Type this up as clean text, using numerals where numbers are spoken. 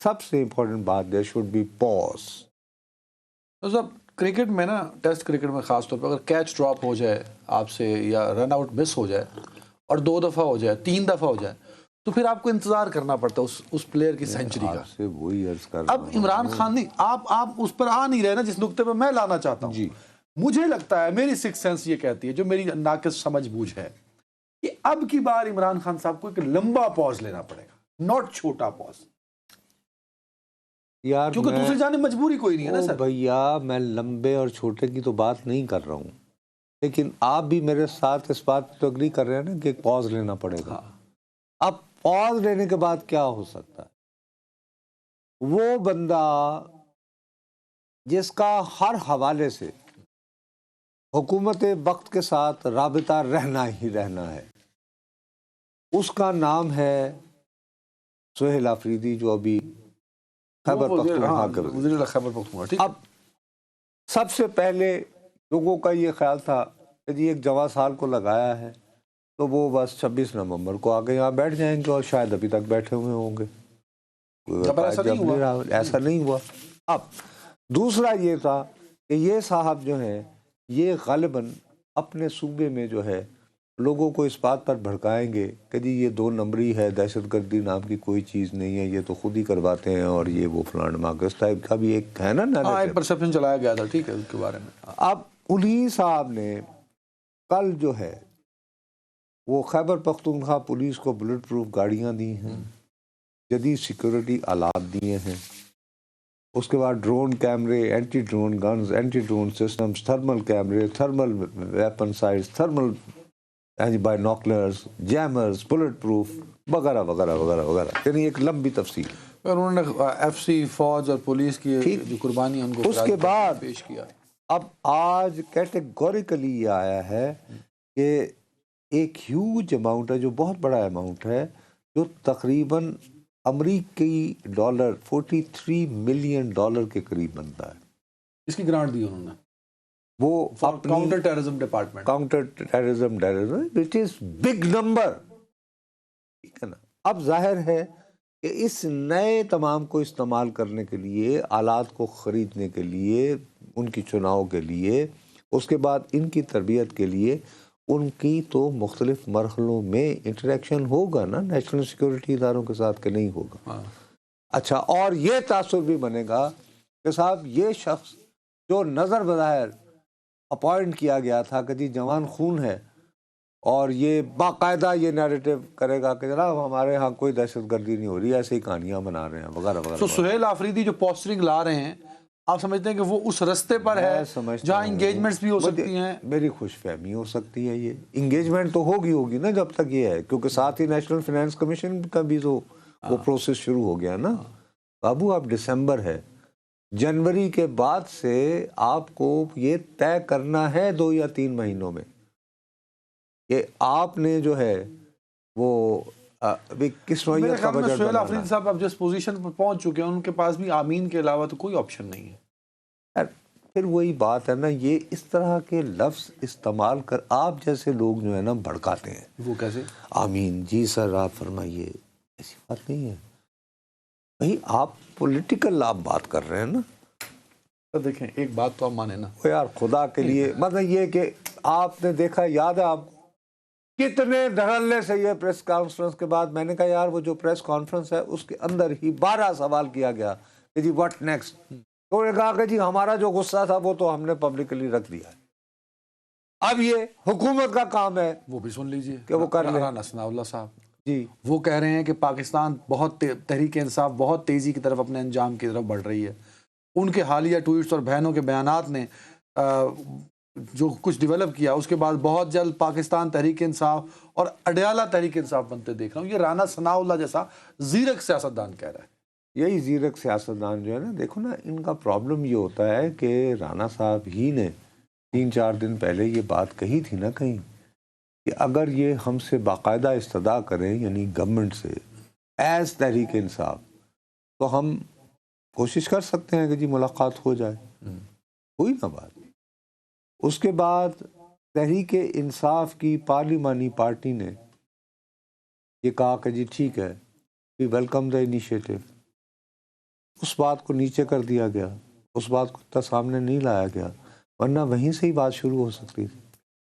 سب سے امپورٹنٹ بات there should be پاز. تو صاحب کرکٹ میں نا، ٹیسٹ کرکٹ میں خاص طور پہ اگر کیچ ڈراپ ہو جائے آپ سے یا رن آؤٹ مس ہو جائے اور 2 دفعہ ہو جائے 3 دفعہ ہو جائے تو پھر آپ کو انتظار کرنا پڑتا ہے اس پلیئر کی سینچری کا. آپ سے وہی عرض کر اب عمران خان نہیں، آپ اس پر آ نہیں رہے نا جس نقطے پہ میں لانا چاہتا ہوں. جی مجھے لگتا ہے، میری سکس سینس یہ کہتی ہے، جو میری ناقص سمجھ بوجھ ہے، کہ اب کی بار عمران خان صاحب کو ایک لمبا پاز لینا پڑے گا، ناٹ چھوٹا پاز. یار کیونکہ دوسری جانب مجبوری کوئی نہیں ہے نا سر. بھیا میں لمبے اور چھوٹے کی تو بات نہیں کر رہا ہوں، لیکن آپ بھی میرے ساتھ اس بات پہ تو اگری کر رہے ہیں نا کہ ایک پاز لینا پڑے گا. اب پاز لینے کے بعد کیا ہو سکتا ہے؟ وہ بندہ جس کا ہر حوالے سے حکومت وقت کے ساتھ رابطہ رہنا ہی رہنا ہے، اس کا نام ہے سہیل آفریدی، جو ابھی خیبر پختونخوا کے وزیر خیبر پختونخوا. اب سب سے پہلے لوگوں کا یہ خیال تھا کہ جی ایک جواں سال کو لگایا ہے تو وہ بس 26 نومبر کو آگے یہاں بیٹھ جائیں گے، اور شاید ابھی تک بیٹھے ہوئے ہوں گے. ایسا نہیں ہوا. اب دوسرا یہ تھا کہ یہ صاحب جو ہیں یہ غالباً اپنے صوبے میں جو ہے لوگوں کو اس بات پر بھڑکائیں گے کہ جی یہ 2 نمبری ہے، دہشت گردی نام کی کوئی چیز نہیں ہے، یہ تو خود ہی کرواتے ہیں، اور یہ وہ فلان مارکس ٹائپ کا بھی ایک ہے نا ایک پرسپشن چلایا گیا تھا. ٹھیک ہے، اس کے بارے میں اب انہی صاحب نے کل جو ہے وہ خیبر پختونخوا پولیس کو بلٹ پروف گاڑیاں دی ہیں، جدید سیکورٹی آلات دیے ہیں، اس کے بعد ڈرون کیمرے، anti drone guns, anti drone systems, thermal کیمرے، تھرمل ویپن سائز، thermal binoculars, jammers, bullet proof وغیرہ وغیرہ وغیرہ وغیرہ، یعنی ایک لمبی تفصیل. انہوں نے ایف سی، فوج اور پولیس کی جو قربانی ان کو اس کے بعد پیش کیا. اب آج کیٹیگوریکلی یہ آیا ہے کہ ایک ہیوج اماؤنٹ ہے، جو بہت بڑا اماؤنٹ ہے، جو تقریباً امریکی ڈالر 43 ملین ڈالر کے قریب بنتا ہے. اس کی گرانٹ دی انہوں نے، وہ counter terrorism department, counter terrorism which is big number. ٹھیک ہے نا. اب ظاہر ہے کہ اس نئے تمام کو استعمال کرنے کے لیے، آلات کو خریدنے کے لیے، ان کی چناؤ کے لیے، اس کے بعد ان کی تربیت کے لیے، ان کی تو مختلف مرحلوں میں انٹریکشن ہوگا نا نیشنل سیکورٹی اداروں کے ساتھ، کہ نہیں ہوگا؟ اچھا، اور یہ تاثر بھی بنے گا کہ صاحب یہ شخص جو نظر بظاہر اپوائنٹ کیا گیا تھا کہ جی جوان خون ہے، اور یہ باقاعدہ یہ نیریٹو کرے گا کہ جناب ہمارے ہاں کوئی دہشت گردی نہیں ہو رہی، ایسے ہی کہانیاں بنا رہے ہیں وغیرہ وغیرہ. تو سہیل آفریدی جو پوسٹرنگ لا رہے ہیں، آپ سمجھتے ہیں کہ وہ اس رستے پر ہے جہاں انگیجمنٹس بھی ہو سکتی ہیں؟ میری خوش فہمی ہو سکتی ہے. یہ انگیجمنٹ تو ہوگی نا جب تک یہ ہے، کیونکہ ساتھ ہی نیشنل فائنانس کمیشن کا بھی تو وہ پروسیس شروع ہو گیا نا. بابو اب دسمبر ہے، جنوری کے بعد سے آپ کو یہ طے کرنا ہے 2 یا 3 مہینوں میں کہ آپ نے جو ہے وہ کس نوعیت کا بجٹ سہیل بنانا آفریدی صاحب اب جس پوزیشن پر پہنچ چکے ہیں، ان کے پاس بھی آمین کے علاوہ تو کوئی آپشن نہیں ہے. پھر وہی بات ہے نا، یہ اس طرح کے لفظ استعمال کر آپ جیسے لوگ جو ہے نا بھڑکاتے ہیں. وہ کیسے؟ آمین جی سر آپ فرمائیے، ایسی بات نہیں ہے بھائی. آپ پولیٹیکل آپ بات کر رہے ہیں نا. دیکھیں ایک بات تو آپ مانیں نا یار خدا کے لیے، مطلب یہ کہ آپ نے دیکھا، یاد ہے آپ کتنے دھڑلے سے یہ پریس کانفرنس کے بعد میں نے کہا یار وہ جو پریس کانفرنس ہے اس کے اندر ہی 12 سوال کیا گیا کہ جی واٹ نیکسٹ. تو انہوں نے کہا کہ جی ہمارا جو غصہ تھا وہ تو ہم نے پبلکلی رکھ دیا ہے، اب یہ حکومت کا کام ہے. وہ بھی سن لیجئے کہ وہ کر لیں. رانا ثناء اللہ صاحب جی وہ کہہ رہے ہیں کہ پاکستان بہت تحریک انصاف بہت تیزی کی طرف اپنے انجام کی طرف بڑھ رہی ہے. ان کے حالیہ ٹویٹس اور بہنوں کے بیانات نے جو کچھ ڈیولپ کیا، اس کے بعد بہت جلد پاکستان تحریک انصاف اور اڈیالہ تحریک انصاف بنتے دیکھ رہا ہوں. یہ رانا ثناء اللہ جیسا زیرک سیاستدان کہہ رہا ہے. یہی زیرک سیاستدان جو ہے نا، دیکھو نا ان کا پرابلم یہ ہوتا ہے کہ رانا صاحب ہی نے 3-4 دن پہلے یہ بات کہی تھی نا کہیں کہ اگر یہ ہم سے باقاعدہ استدعا کریں، یعنی گورنمنٹ سے ایز تحریک انصاف، تو ہم کوشش کر سکتے ہیں کہ جی ملاقات ہو جائے. ہوئی نا بات. اس کے بعد تحریک انصاف کی پارلیمانی پارٹی نے یہ کہا کہ جی ٹھیک ہے، وی ویلکم دا انیشیٹو. اس بات کو نیچے کر دیا گیا، اس بات کو اتنا سامنے نہیں لایا گیا، ورنہ وہیں سے ہی بات شروع ہو سکتی تھی۔